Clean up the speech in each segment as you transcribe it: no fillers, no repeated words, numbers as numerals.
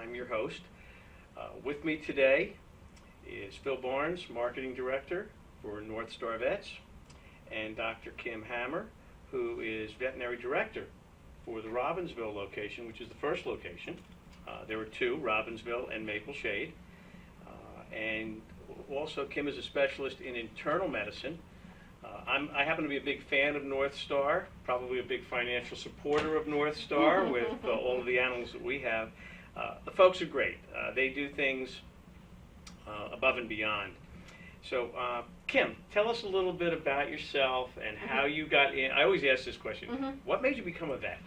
I'm your host. With me today is Phil Barnes, Marketing Director for North Star Vets, and Dr. Kim Hammer, who is Veterinary Director for the Robbinsville location, which is the first location. There were two, Robbinsville and Maple Shade. And also Kim is a specialist in internal medicine. I happen to be a big fan of North Star, probably a big financial supporter of North Star with all of the animals that we have. The folks are great. They do things above and beyond. So, Kim, tell us a little bit about yourself and how you got in. I always ask this question. What made you become a vet?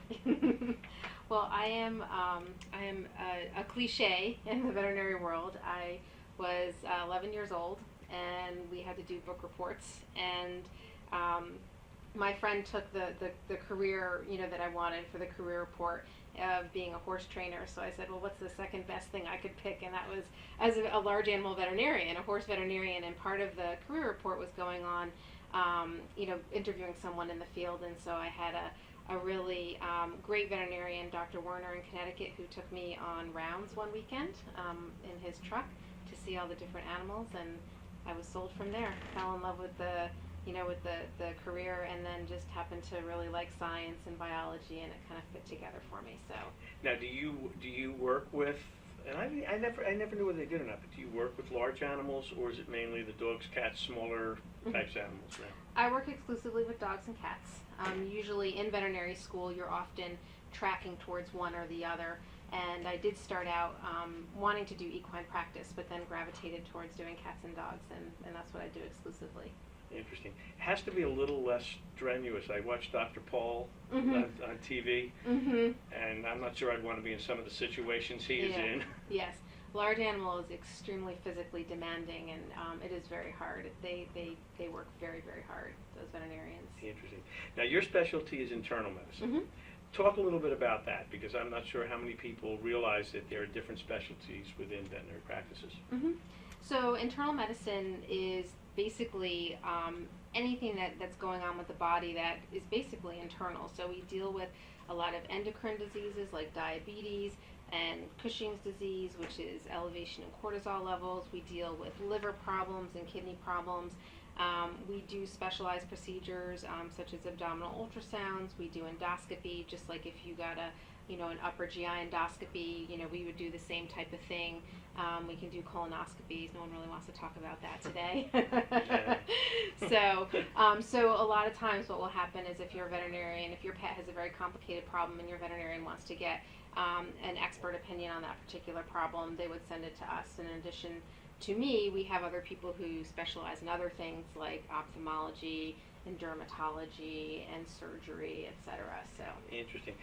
Well, I am a cliche in the veterinary world. I was 11 years old, and we had to do book reports, and my friend took the career, that I wanted for the career report of being a horse trainer. So I said, well, what's the second best thing I could pick? And that was as a large animal veterinarian, a horse veterinarian. And part of the career report was going on, interviewing someone in the field. And so I had a really great veterinarian, Dr. Werner in Connecticut, who took me on rounds one weekend in his truck to see all the different animals. And I was sold from there. Fell in love with the career, and then just happened to really like science and biology, and it kind of fit together for me. So now, do you work with? And I never knew whether they did or not. But do you work with large animals, or is it mainly the dogs, cats, smaller types of animals now? I work exclusively with dogs and cats. Usually in veterinary school, you're often tracking towards one or the other. And I did start out wanting to do equine practice, but then gravitated towards doing cats and dogs, and that's what I do exclusively. Interesting. It has to be a little less strenuous. I watched Dr. Paul on TV, and I'm not sure I'd want to be in some of the situations he is in. Yes. Large animal is extremely physically demanding, and it is very hard. They work very, very hard, those veterinarians. Interesting. Now, your specialty is internal medicine. Talk a little bit about that, because I'm not sure how many people realize that there are different specialties within veterinary practices. So internal medicine is basically anything that's going on with the body that is basically internal. So we deal with a lot of endocrine diseases like diabetes and Cushing's disease, which is elevation in cortisol levels. We deal with liver problems and kidney problems. We do specialized procedures such as abdominal ultrasounds. We do endoscopy, just like if you got an upper GI endoscopy, we would do the same type of thing. We can do colonoscopies. No one really wants to talk about that today. So a lot of times what will happen is if you're a veterinarian, if your pet has a very complicated problem and your veterinarian wants to get an expert opinion on that particular problem, they would send it to us. And in addition to me, we have other people who specialize in other things like ophthalmology and dermatology and surgery, etc. So interesting.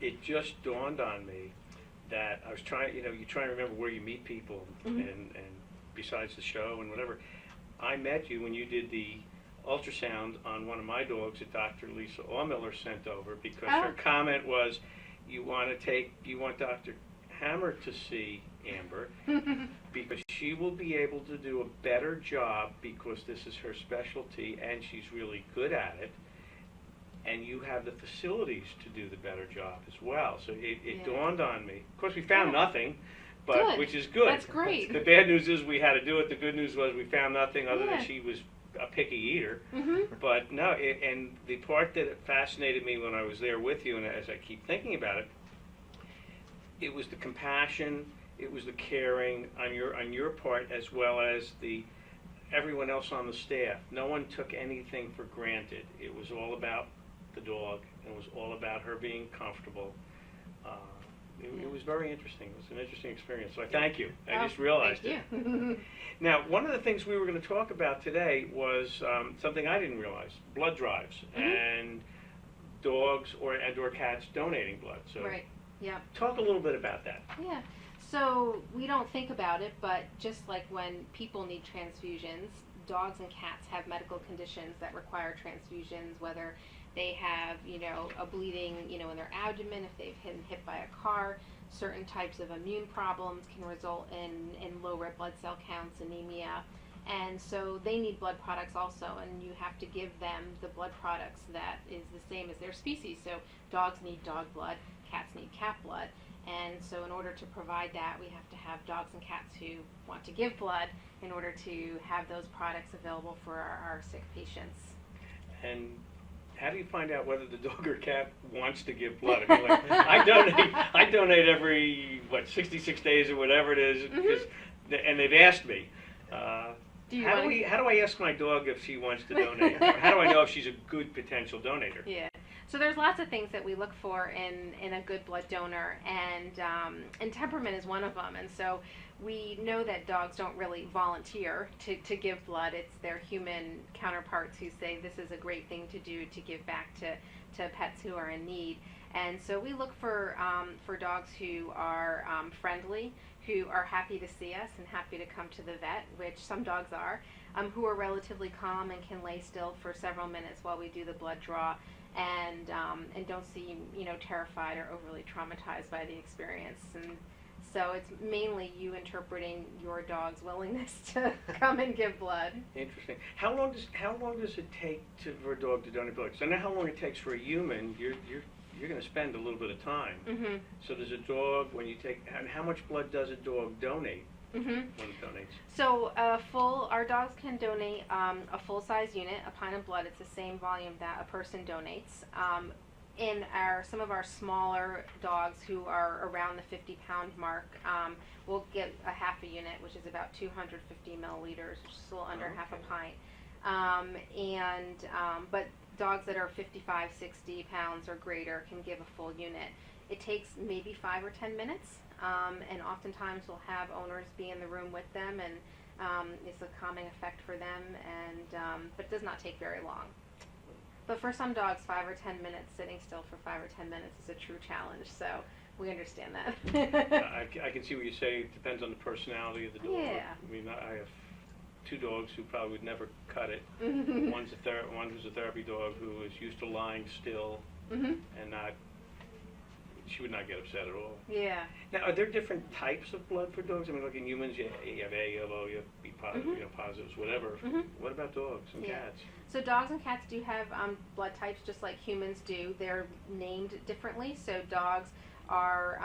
It just dawned on me that I was trying, you try to remember where you meet people, and besides the show and whatever. I met you when you did the ultrasound on one of my dogs that Dr. Lisa Allmiller sent over, because her comment was, you want Dr. Hammer to see Amber because she will be able to do a better job, because this is her specialty and she's really good at it, and you have the facilities to do the better job as well. So it dawned on me. Of course, we found nothing, but which is good. That's great. The bad news is we had to do it. The good news was we found nothing other than she was a picky eater. But no, and the part that fascinated me when I was there with you, and as I keep thinking about it, it was the compassion, it was the caring on your part, as well as everyone else on the staff. No one took anything for granted. It was all about the dog. It was all about her being comfortable. It was very interesting. It was an interesting experience. So I thank you. I just realized it. Now, one of the things we were going to talk about today was something I didn't realize: blood drives and dogs or cats donating blood. So talk a little bit about that. Yeah. So we don't think about it, but just like when people need transfusions, dogs and cats have medical conditions that require transfusions, whether they have, a bleeding, in their abdomen, if they've been hit by a car. Certain types of immune problems can result in low red blood cell counts, anemia. And so they need blood products also, and you have to give them the blood products that is the same as their species. So dogs need dog blood, cats need cat blood. And so in order to provide that, we have to have dogs and cats who want to give blood in order to have those products available for our sick patients. And how do you find out whether the dog or cat wants to give blood? I mean, like, I donate every 66 days or whatever it is, because, and they've asked me. How do I ask my dog if she wants to donate? Or how do I know if she's a good potential donator? Yeah. So there's lots of things that we look for in a good blood donor, and temperament is one of them. And so we know that dogs don't really volunteer to give blood. It's their human counterparts who say this is a great thing to do to give back to pets who are in need. And so we look for dogs who are friendly, who are happy to see us and happy to come to the vet, which some dogs are, who are relatively calm and can lay still for several minutes while we do the blood draw, and don't seem, terrified or overly traumatized by the experience. And so it's mainly you interpreting your dog's willingness to come and give blood. Interesting. How long does it take for a dog to donate blood? Because I know how long it takes for a human. You're going to spend a little bit of time. Mm-hmm. So does a dog, when you take, and how much blood does a dog donate? Mm-hmm. When it donates? So our dogs can donate a full-size unit, a pint of blood. It's the same volume that a person donates. In some of our smaller dogs who are around the 50-pound mark, we'll get a half a unit, which is about 250 milliliters, which is a little under half a pint. But dogs that are 55, 60 pounds or greater can give a full unit. It takes maybe 5 or 10 minutes, and oftentimes we'll have owners be in the room with them, and it's a calming effect for them, but it does not take very long. But for some dogs, 5 or 10 minutes, sitting still for 5 or 10 minutes is a true challenge, so we understand that. I can see what you say. It depends on the personality of the dog. Yeah. I mean, I have 2 dogs who probably would never cut it. One who's a therapy dog who is used to lying still and she would not get upset at all. Yeah. Now, are there different types of blood for dogs? I mean, like in humans, you have A, you have O, you have B positive, positives, whatever. What about dogs and cats? So dogs and cats do have blood types just like humans do. They're named differently. So dogs are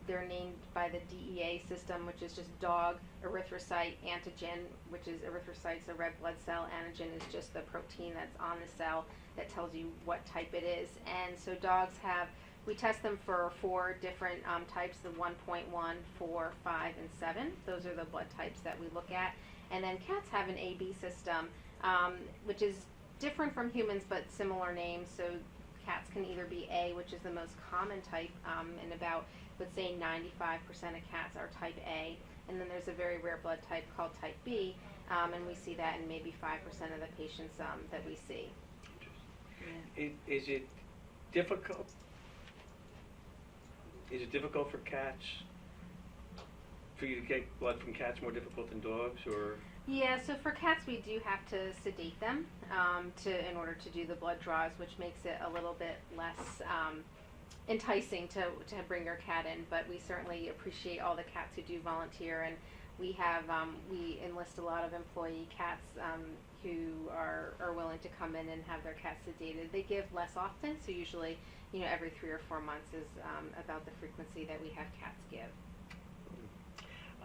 they're named by the DEA system, which is just dog erythrocyte antigen, which is erythrocytes, a red blood cell. Antigen is just the protein that's on the cell that tells you what type it is. And so dogs we test them for 4 different types, the 1.1, 4, 5, and 7. Those are the blood types that we look at. And then cats have an AB system, which is different from humans but similar names. So cats can either be A, which is the most common type, and about, let's say, 95% of cats are type A. And then there's a very rare blood type called type B, and we see that in maybe 5% of the patients that we see. Is it difficult? Is it difficult for cats, for you to get blood from cats, more difficult than dogs, or? Yeah, so for cats we do have to sedate them in order to do the blood draws, which makes it a little bit less enticing to bring your cat in. But we certainly appreciate all the cats who do volunteer, and we enlist a lot of employee cats who are willing to come in and have their cats sedated. They give less often, so usually every 3 or 4 months is about the frequency that we have cats give.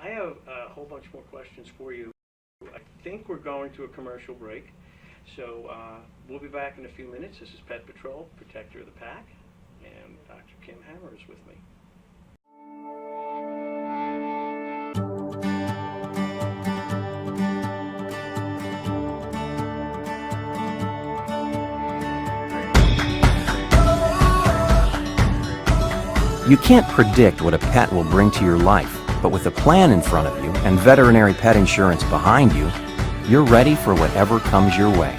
I have a whole bunch more questions for you. I think we're going to a commercial break, so we'll be back in a few minutes. This is Pet Patrol, Protector of the Pack, and Dr. Kim Hammer is with me. You can't predict what a pet will bring to your life, but with a plan in front of you and veterinary pet insurance behind you, you're ready for whatever comes your way.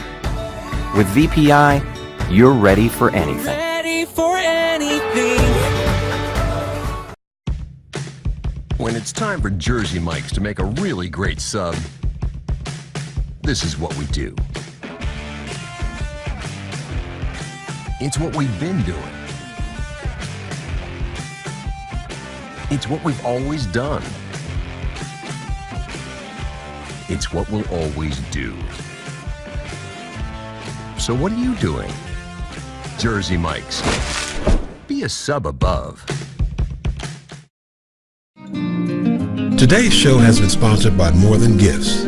With VPI, you're ready for anything. Ready for anything. When it's time for Jersey Mike's to make a really great sub, this is what we do. It's what we've been doing. It's what we've always done. It's what we'll always do. So what are you doing? Jersey Mike's. Be a sub above. Today's show has been sponsored by More Than Gifts.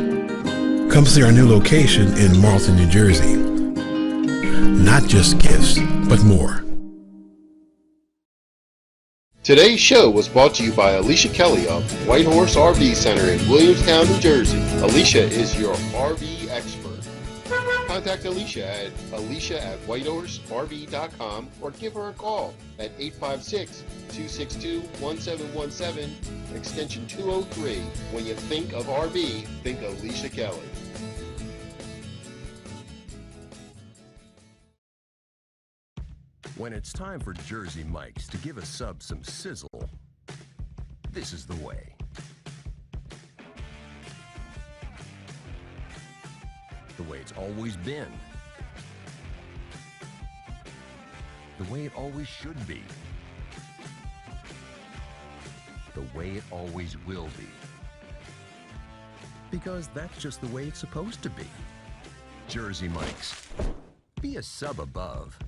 Come see our new location in Marlton, New Jersey. Not just gifts, but more. Today's show was brought to you by Alicia Kelly of White Horse RV Center in Williamstown, New Jersey. Alicia is your RV expert. Contact Alicia at alicia@whitehorserv.com or give her a call at 856-262-1717, extension 203. When you think of RV, think Alicia Kelly. When it's time for Jersey Mike's to give a sub some sizzle, this is the way. The way it's always been. The way it always should be. The way it always will be. Because that's just the way it's supposed to be. Jersey Mike's. Be a sub above.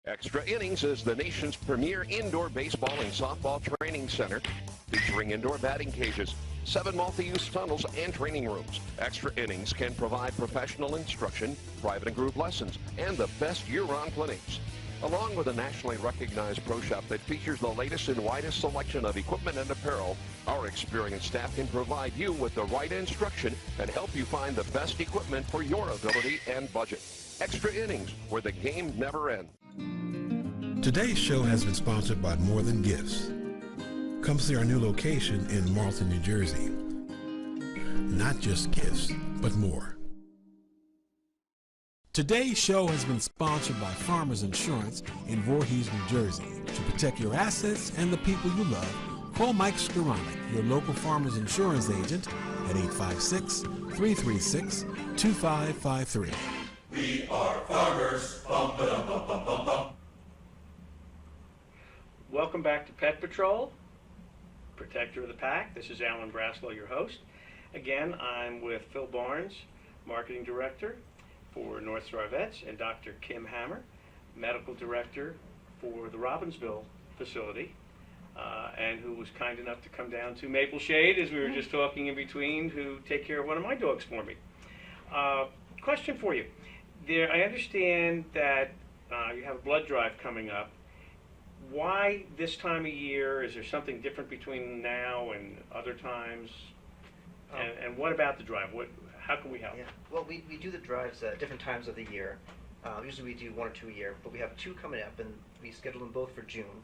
Extra Innings is the nation's premier indoor baseball and softball training center, featuring indoor batting cages, 7 multi-use tunnels, and training rooms. Extra Innings can provide professional instruction, private and group lessons, and the best year-round clinics. Along with a nationally recognized pro shop that features the latest and widest selection of equipment and apparel, our experienced staff can provide you with the right instruction and help you find the best equipment for your ability and budget. Extra Innings, where the game never ends. Today's show has been sponsored by More Than Gifts. Come see our new location in Marlton, New Jersey. Not just gifts, but more. Today's show has been sponsored by Farmers Insurance in Voorhees, New Jersey. To protect your assets and the people you love, call Mike Skoranek, your local Farmers Insurance agent, at 856-336-2553. We are farmers. Bum, ba-dum, bum, bum, bum, bum. Welcome back to Pet Patrol, Protector of the Pack. This is Alan Braswell, your host. Again, I'm with Phil Barnes, Marketing Director for North Star Vets, and Dr. Kim Hammer, Medical Director for the Robbinsville facility, and who was kind enough to come down to Maple Shade, as we were just talking in between, to take care of one of my dogs for me. Question for you. I understand that you have a blood drive coming up. Why this time of year? Is there something different between now and other times? And what about the drive? How can we help? Yeah. Well, we do the drives at different times of the year. Usually we do 1 or 2 a year, but we have 2 coming up, and we scheduled them both for June.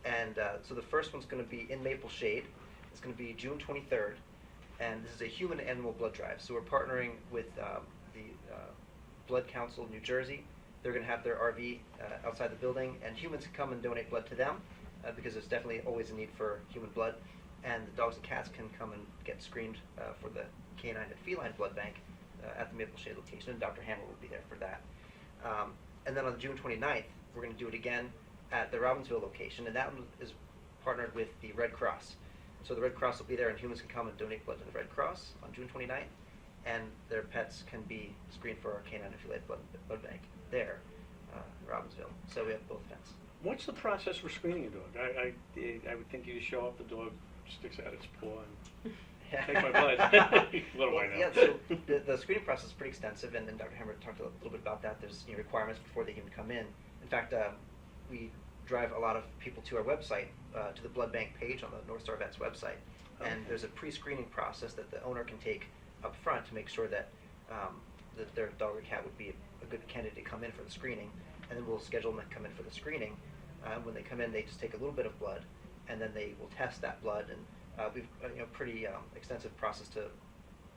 And so the first one's going to be in Maple Shade. It's going to be June 23rd, and this is a human-animal blood drive. So we're partnering with the Blood Council of New Jersey. They're going to have their RV outside the building, and humans can come and donate blood to them because there's definitely always a need for human blood. And the dogs and cats can come and get screened for the canine and feline blood bank at the Maple Shade location, and Dr. Hammer will be there for that. And then on June 29th, we're going to do it again at the Robbinsville location, and that one is partnered with the Red Cross. So the Red Cross will be there, and humans can come and donate blood to the Red Cross on June 29th, and their pets can be screened for our canine and feline blood bank there, Robbinsville. So we have both events. What's the process for screening a dog? I would think you just show up, the dog sticks out its paw and take my blood. What do I know? Yeah, so the screening process is pretty extensive, and Dr. Hammer talked a little bit about that. There's requirements before they even come in. In fact, we drive a lot of people to our website, to the blood bank page on the North Star Vets website, and there's a pre-screening process that the owner can take up front to make sure that that their dog or cat would be a good candidate to come in for the screening, and then we'll schedule them to come in for the screening. When they come in, they just take a little bit of blood, and then they will test that blood, and we've pretty extensive process to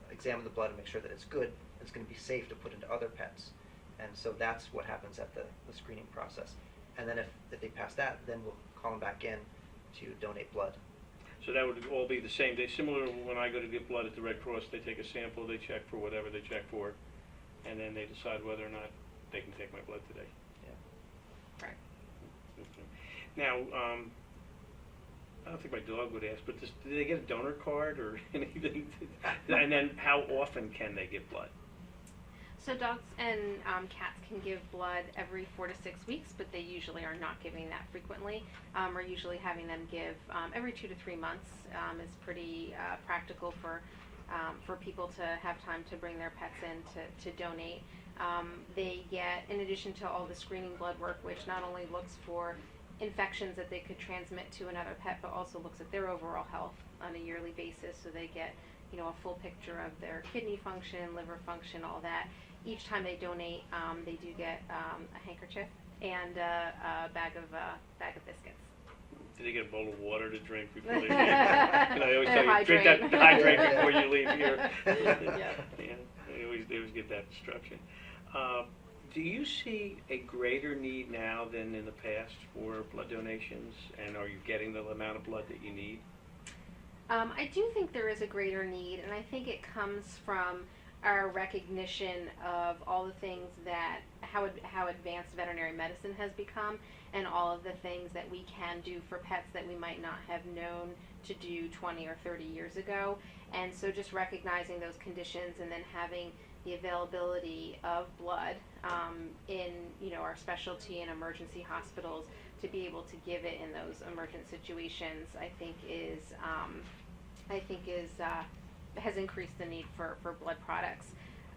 examine the blood and make sure that it's good, it's going to be safe to put into other pets. And so that's what happens at the screening process. And then if they pass that, then we'll call them back in to donate blood. So that would all be the same day. Similar to when I go to give blood at the Red Cross, they take a sample, they check for whatever they check for, and then they decide whether or not they can take my blood today. Yeah. Right. Okay. Now, I don't think my dog would ask, but do they get a donor card or anything? And then how often can they give blood? So dogs and cats can give blood every 4 to 6 weeks, but they usually are not giving that frequently. We're usually having them give every 2 to 3 months. Is pretty practical for people to have time to bring their pets in to donate. They get, in addition to all the screening blood work, which not only looks for infections that they could transmit to another pet, but also looks at their overall health on a yearly basis. So they get, a full picture of their kidney function, liver function, all that. Each time they donate, they do get a handkerchief and a bag of biscuits. Do they get a bowl of water to drink before they leave? I always tell you, drink that, hydrate before you leave here. Yeah. They always give that instruction. Do you see a greater need now than in the past for blood donations, and are you getting the amount of blood that you need? I do think there is a greater need, and I think it comes from our recognition of all the things that, how advanced veterinary medicine has become, and all of the things that we can do for pets that we might not have known to do 20 or 30 years ago. And so just recognizing those conditions and then having the availability of blood in our specialty and emergency hospitals to be able to give it in those emergent situations, I think has increased the need for blood products.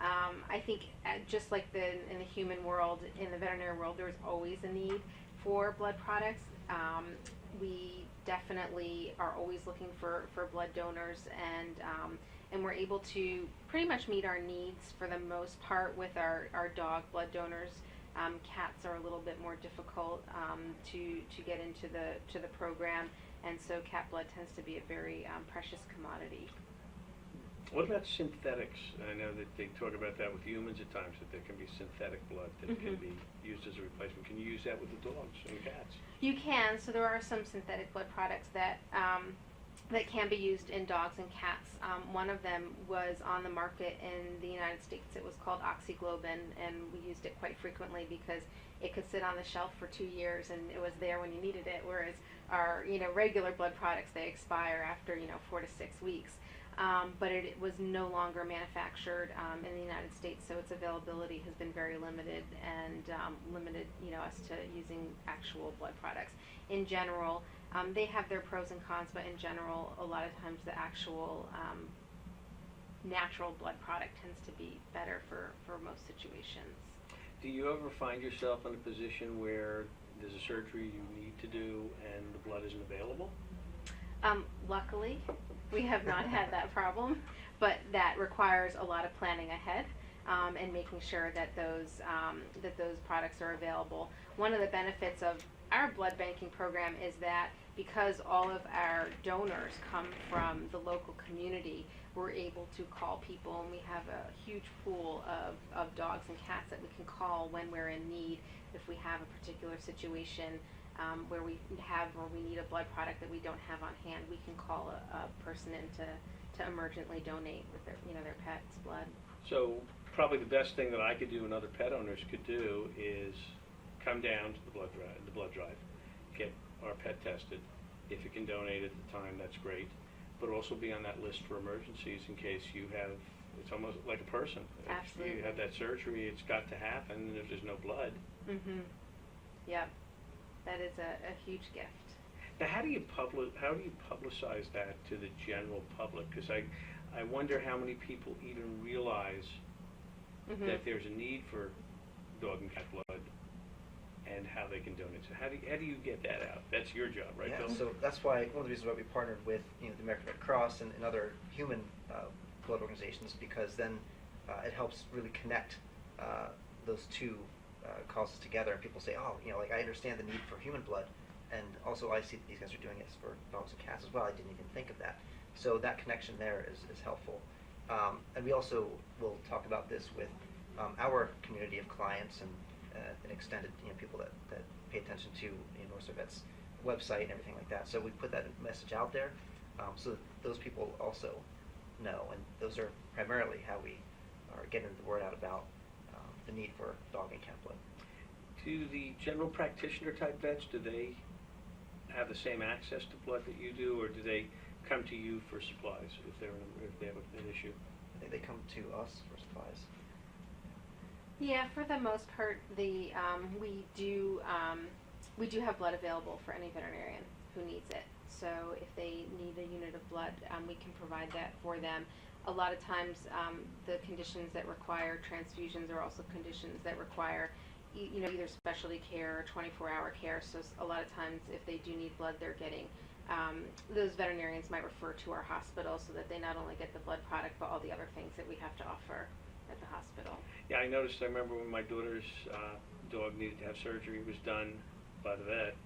I think just like in the human world, in the veterinary world, there's always a need for blood products. We definitely are always looking for blood donors, and we're able to pretty much meet our needs for the most part with our dog blood donors. Cats are a little bit more difficult to get into the program, and so cat blood tends to be a very precious commodity. What about synthetics? I know that they talk about that with humans at times, that there can be synthetic blood that can be used as a replacement. Can you use that with the dogs and cats? You can. So there are some synthetic blood products that can be used in dogs and cats. One of them was on the market in the United States. It was called Oxyglobin, and we used it quite frequently because it could sit on the shelf for 2 years and it was there when you needed it, whereas our regular blood products, they expire after 4 to 6 weeks. But it was no longer manufactured in the United States, so its availability has been very limited and limited, us to using actual blood products. In general, they have their pros and cons, but in general, a lot of times the actual natural blood product tends to be better for most situations. Do you ever find yourself in a position where there's a surgery you need to do and the blood isn't available? Luckily, we have not had that problem, but that requires a lot of planning ahead and making sure that those products are available. One of the benefits of our blood banking program is that because all of our donors come from the local community, we're able to call people, and we have a huge pool of dogs and cats that we can call when we're in need. If we have a particular situation where we need a blood product that we don't have on hand, we can call a person in to emergently donate with their pet's blood. So probably the best thing that I could do and other pet owners could do is come down to the blood drive, get our pet tested. If you can donate at the time, that's great. But also be on that list for emergencies in case you have, it's almost like a person. Absolutely. If you have that surgery, it's got to happen if there's no blood. Mm-hmm. Yep. That is a huge gift. Now, how do you publicize that to the general public? Because I wonder how many people even realize that there's a need for dog and cat blood and how they can donate. So how do you get that out? That's your job, right, Yeah, Bill? so that's why one of the reasons why we partnered with the American Red Cross and other human blood organizations, because then it helps really connect those two causes together, and people say, oh, like I understand the need for human blood, and also I see that these guys are doing it for dogs and cats as well. I didn't even think of that. So that connection there is helpful. And we also will talk about this with our community of clients and an extended people that pay attention to Northstar Vet's website and everything like that. So we put that message out there so that those people also know, and those are primarily how we are getting the word out about the need for dog and cat blood. Do the general practitioner type vets, do they have the same access to blood that you do, or do they come to you for supplies if they have an issue? I think they come to us for supplies. Yeah, for the most part, we do have blood available for any veterinarian who needs it. So if they need a unit of blood, we can provide that for them. A lot of times, the conditions that require transfusions are also conditions that require, either specialty care or 24-hour care. So a lot of times, if they do need blood, they're getting those veterinarians might refer to our hospital so that they not only get the blood product but all the other things that we have to offer at the hospital. Yeah, I noticed. I remember when my daughter's dog needed to have surgery, it was done by the vet,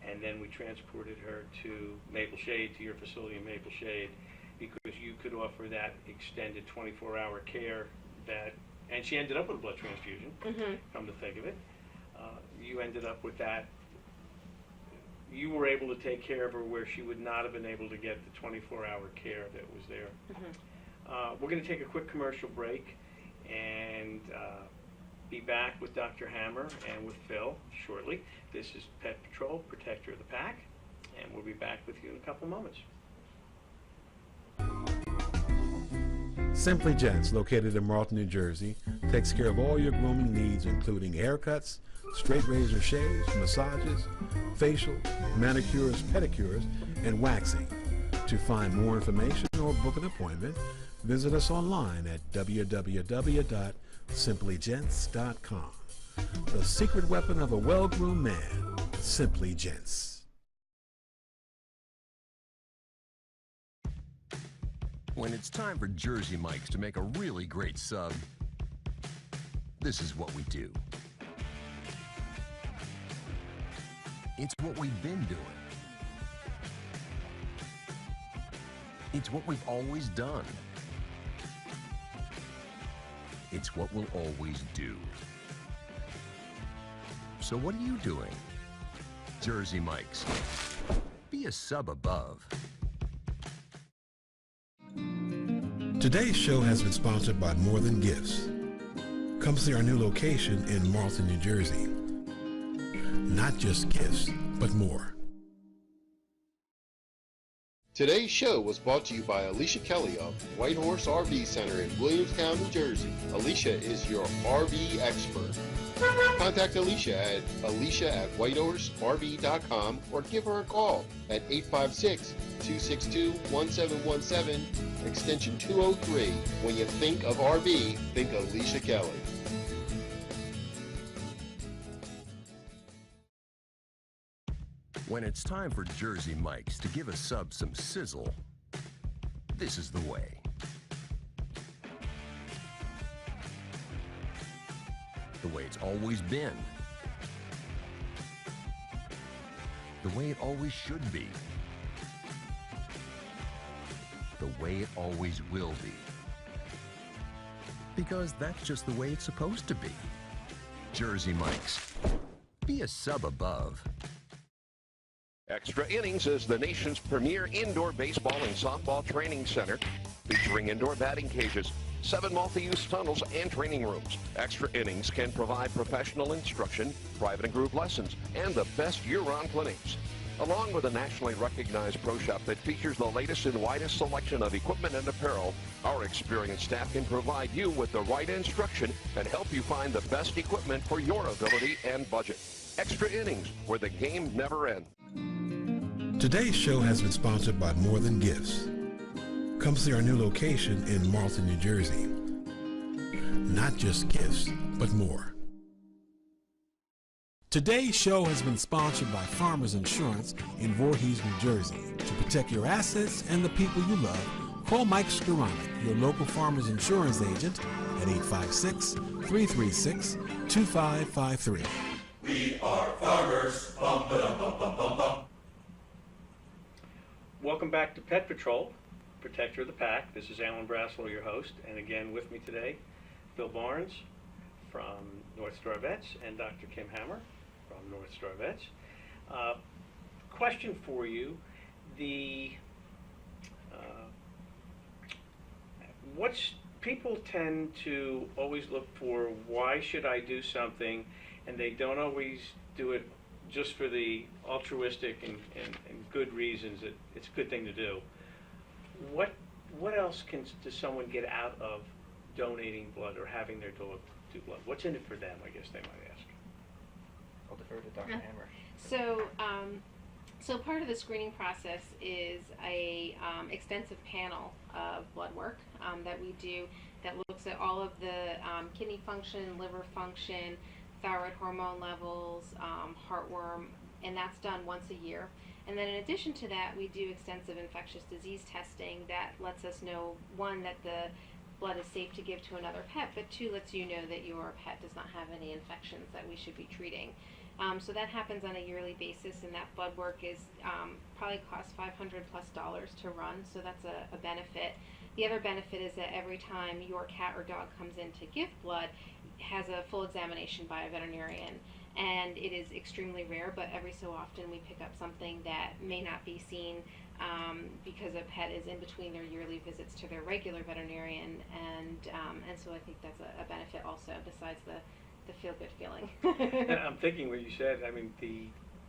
and then we transported her to Maple Shade, to your facility in Maple Shade, because you could offer that extended 24-hour care and she ended up with a blood transfusion, come to think of it. You ended up with that. You were able to take care of her where she would not have been able to get the 24-hour care that was there. We're going to take a quick commercial break and be back with Dr. Hammer and with Phil shortly. This is Pet Patrol, Protector of the Pack, and we'll be back with you in a couple moments. Simply Gents, located in Marlton, New Jersey, takes care of all your grooming needs, including haircuts, straight razor shaves, massages, facial, manicures, pedicures, and waxing. To find more information or book an appointment, visit us online at www.simplygents.com. The secret weapon of a well-groomed man, Simply Gents. When it's time for Jersey Mike's to make a really great sub, this is what we do. It's what we've been doing. It's what we've always done. It's what we'll always do. So what are you doing? Jersey Mike's. Be a sub above. Today's show has been sponsored by More Than Gifts. Come see our new location in Marlton, New Jersey. Not just gifts, but more. Today's show was brought to you by Alicia Kelly of White Horse RV Center in Williamstown, New Jersey. Alicia is your RV expert. Contact Alicia at alicia@whitehorserv.com or give her a call at 856-262-1717, extension 203. When you think of RV, think Alicia Kelly. When it's time for Jersey Mike's to give a sub some sizzle, this is the way. The way it's always been. The way it always should be. The way it always will be. Because that's just the way it's supposed to be. Jersey Mike's. Be a sub above. Extra Innings is the nation's premier indoor baseball and softball training center, featuring indoor batting cages, 7 multi-use tunnels, and training rooms. Extra Innings can provide professional instruction, private and group lessons, and the best year-round clinics. Along with a nationally recognized pro shop that features the latest and widest selection of equipment and apparel, our experienced staff can provide you with the right instruction and help you find the best equipment for your ability and budget. Extra Innings, where the game never ends. Today's show has been sponsored by More Than Gifts. Come see our new location in Marlton, New Jersey. Not just gifts, but more. Today's show has been sponsored by Farmers Insurance in Voorhees, New Jersey. To protect your assets and the people you love, call Mike Skoranek, your local Farmers Insurance agent, at 856-336-2553. We are farmers. Bum, ba-dum, bum, bum, bum, bum. Welcome back to Pet Patrol, Protector of the Pack. This is Alan Brassel, your host, and again with me today, Phil Barnes from North Star Vets and Dr. Kim Hammer from North Star Vets. Question for you: people tend to always look for why should I do something, and they don't always do it just for the altruistic and good reasons that it's a good thing to do. What else does someone get out of donating blood or having their dog do blood? What's in it for them, I guess they might ask. I'll defer to Dr. Yeah. Hammer. So, so part of the screening process is a extensive panel of blood work that we do that looks at all of the kidney function, liver function, thyroid hormone levels, heartworm, and that's done once a year. And then in addition to that, we do extensive infectious disease testing that lets us know, one, that the blood is safe to give to another pet, but two, lets you know that your pet does not have any infections that we should be treating. So that happens on a yearly basis, and that blood work is probably costs $500+ to run, so that's a benefit. The other benefit is that every time your cat or dog comes in to give blood, it has a full examination by a veterinarian. And it is extremely rare, but every so often we pick up something that may not be seen because a pet is in between their yearly visits to their regular veterinarian, and so I think that's a benefit also, besides the feel-good feeling. And I'm thinking what you said. I mean,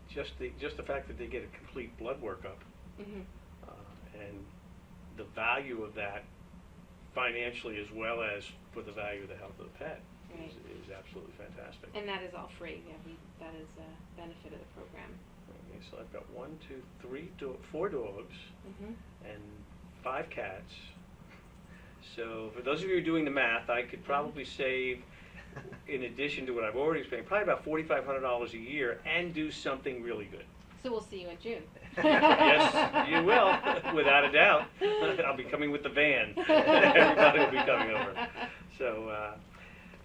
just the fact that they get a complete blood workup, and the value of that financially as well as for the value of the health of the pet. Right. Is absolutely fantastic. And that is all free. Yeah, that is a benefit of the program. Okay, so I've got 4 dogs and 5 cats. So for those of you who are doing the math, I could probably save, in addition to what I've already spent, probably about $4,500 a year and do something really good. So we'll see you in June. Yes, you will, without a doubt. I'll be coming with the van. Everybody will be coming over. So,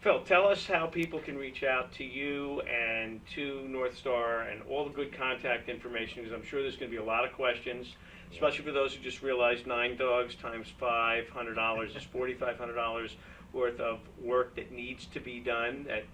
Phil, tell us how people can reach out to you and to North Star and all the good contact information, because I'm sure there's going to be a lot of questions, especially for those who just realized 9 dogs times $500 is $4,500 worth of work that needs to be done, that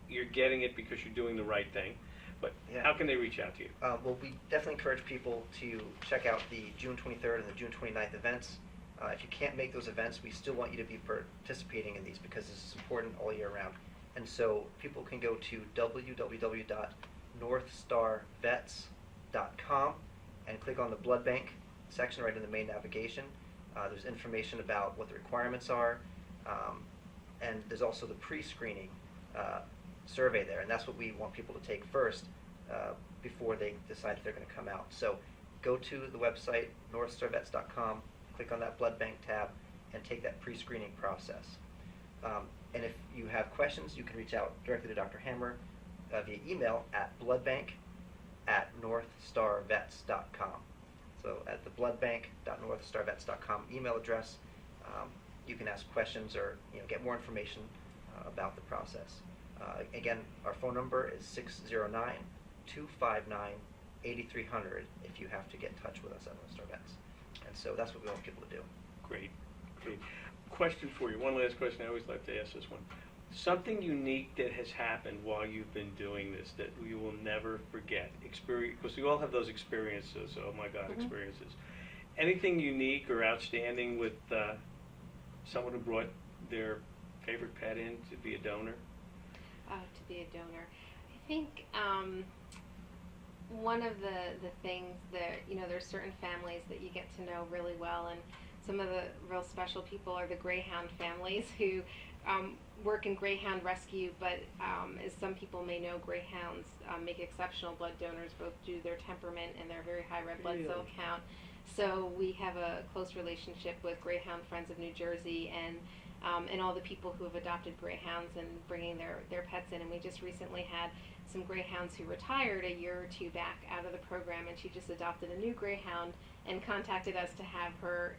you're getting it because you're doing the right thing. But how can they reach out to you? Well, we definitely encourage people to check out the June 23rd and the June 29th events. If you can't make those events, we still want you to be participating in these because this is important all year round. And so people can go to www.northstarvets.com and click on the blood bank section right in the main navigation. There's information about what the requirements are, and there's also the pre-screening survey there, and that's what we want people to take first before they decide if they're going to come out. So go to the website, northstarvets.com, click on that blood bank tab, and take that pre-screening process. And if you have questions, you can reach out directly to Dr. Hammer via email at bloodbank@northstarvets.com. So at the bloodbank.northstarvets.com email address, you can ask questions or get more information about the process. Again, our phone number is 609-259-8300 if you have to get in touch with us at North Star Vets. And so that's what we want people to do. Great. Question for you. One last question. I always like to ask this one. Something unique that has happened while you've been doing this that you will never forget. Because we all have those experiences. Oh my God, experiences. Anything unique or outstanding with someone who brought their favorite pet in to be a donor? To be a donor. I think one of the things that, there's certain families that you get to know really well, and some of the real special people are the Greyhound families who work in Greyhound rescue, but as some people may know, Greyhounds make exceptional blood donors, both due to their temperament and their very high red blood cell count. So we have a close relationship with Greyhound Friends of New Jersey and all the people who have adopted Greyhounds and bringing their pets in. And we just recently had some Greyhounds who retired a year or 2 back out of the program, and she just adopted a new Greyhound and contacted us to have her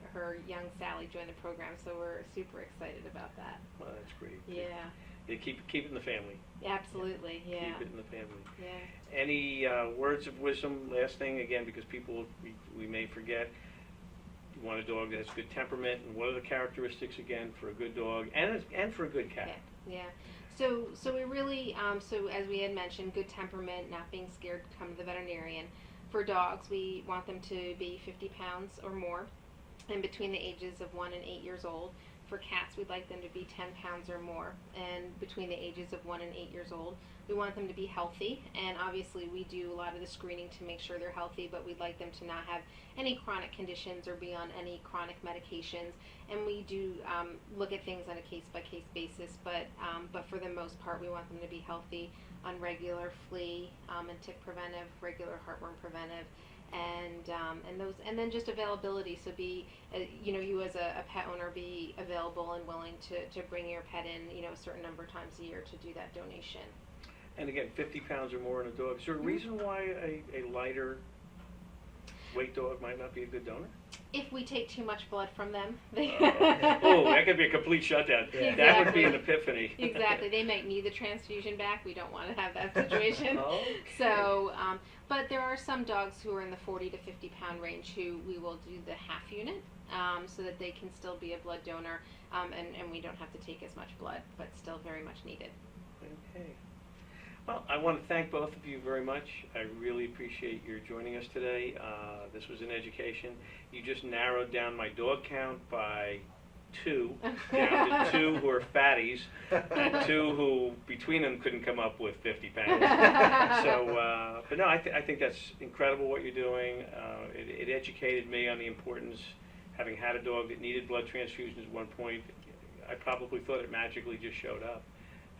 young Sally join the program. So we're super excited about that. Well, that's great. Yeah. Keep it in the family. Absolutely, yeah. Keep it in the family. Yeah. Any words of wisdom, last thing, again, because people, we may forget, you want a dog that has good temperament, and what are the characteristics, again, for a good dog and for a good cat? Yeah. So we really, so as we had mentioned, good temperament, not being scared to come to the veterinarian. For dogs, we want them to be 50 pounds or more and between the ages of 1 and 8 years old. for cats, we'd like them to be 10 pounds or more, and between the ages of 1 and 8 years old. We want them to be healthy, and obviously we do a lot of the screening to make sure they're healthy, but we'd like them to not have any chronic conditions or be on any chronic medications. And we do look at things on a case-by-case basis, but for the most part, we want them to be healthy, on regular flea and tick preventive, regular heartworm preventive, and then just availability. So be, you as a pet owner, be available and willing to bring your pet in, a certain number of times a year to do that donation. And again, 50 pounds or more in a dog. Is there a reason why a lighter weight dog might not be a good donor? If we take too much blood from them, they Oh, that could be a complete shutdown. Yeah. That would be an epiphany. Exactly. They might need the transfusion back. We don't want to have that situation. Okay. So, but there are some dogs who are in the 40 to 50 pound range who we will do the half unit so that they can still be a blood donor and we don't have to take as much blood, but still very much needed. Okay. Well, I want to thank both of you very much. I really appreciate your joining us today. This was an education. You just narrowed down my dog count by 2, down to 2 who are fatties, and 2 who, between them, couldn't come up with 50 pounds. So, but no, I think that's incredible what you're doing. It educated me on the importance, having had a dog that needed blood transfusions at one point. I probably thought it magically just showed up.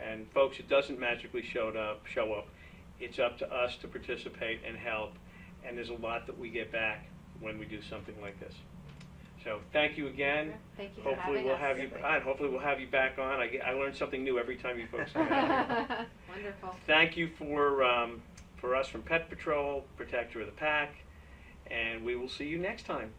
And folks, it doesn't magically show up. It's up to us to participate and help. And there's a lot that we get back when we do something like this. So thank you again. Thank you for Hopefully having we'll us. have you on. Hopefully we'll have you back on. I learn something new every time you folks come out. Wonderful. Thank you for us from Pet Patrol, Protector of the Pack, and we will see you next time.